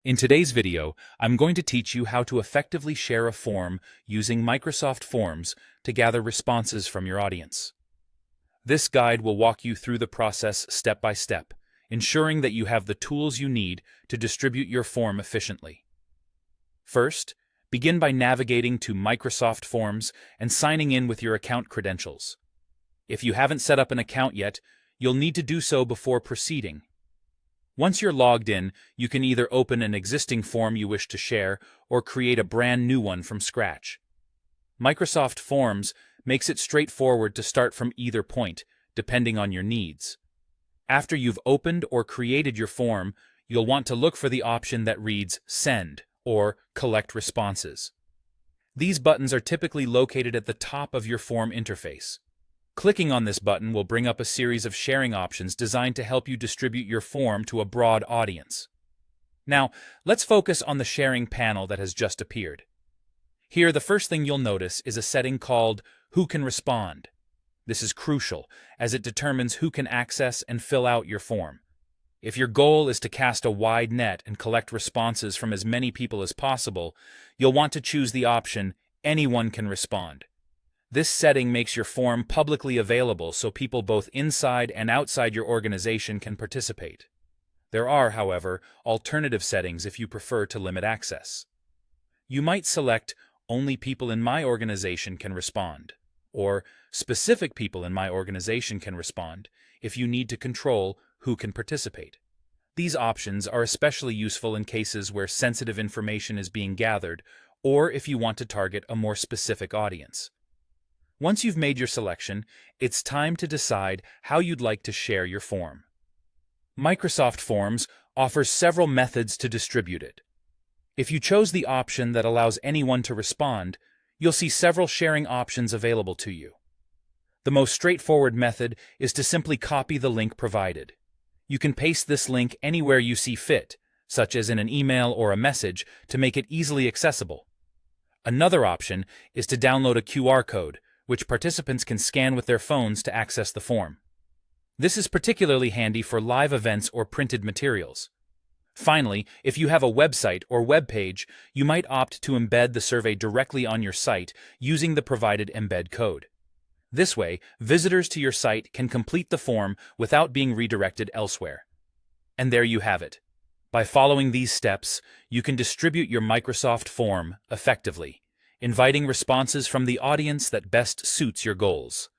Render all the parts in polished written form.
In today's video, I'm going to teach you how to effectively share a form using Microsoft Forms to gather responses from your audience. This guide will walk you through the process step by step, ensuring that you have the tools you need to distribute your form efficiently. First, begin by navigating to Microsoft Forms and signing in with your account credentials. If you haven't set up an account yet, you'll need to do so before proceeding. Once you're logged in, you can either open an existing form you wish to share or create a brand new one from scratch. Microsoft Forms makes it straightforward to start from either point, depending on your needs. After you've opened or created your form, you'll want to look for the option that reads Send or Collect Responses. These buttons are typically located at the top of your form interface. Clicking on this button will bring up a series of sharing options designed to help you distribute your form to a broad audience. Now, let's focus on the sharing panel that has just appeared. Here, the first thing you'll notice is a setting called Who Can Respond. This is crucial, as it determines who can access and fill out your form. If your goal is to cast a wide net and collect responses from as many people as possible, you'll want to choose the option Anyone Can Respond. This setting makes your form publicly available so people both inside and outside your organization can participate. There are, however, alternative settings if you prefer to limit access. You might select Only people in my organization can respond, or Specific people in my organization can respond if you need to control who can participate. These options are especially useful in cases where sensitive information is being gathered or if you want to target a more specific audience. Once you've made your selection, it's time to decide how you'd like to share your form. Microsoft Forms offers several methods to distribute it. If you chose the option that allows anyone to respond, you'll see several sharing options available to you. The most straightforward method is to simply copy the link provided. You can paste this link anywhere you see fit, such as in an email or a message, to make it easily accessible. Another option is to download a QR code, which participants can scan with their phones to access the form. This is particularly handy for live events or printed materials. Finally, if you have a website or web page, you might opt to embed the survey directly on your site using the provided embed code. This way, visitors to your site can complete the form without being redirected elsewhere. And there you have it. By following these steps, you can distribute your Microsoft form effectively, inviting responses from the audience that best suits your goals.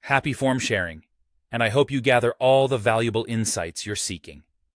Happy form sharing, and I hope you gather all the valuable insights you're seeking.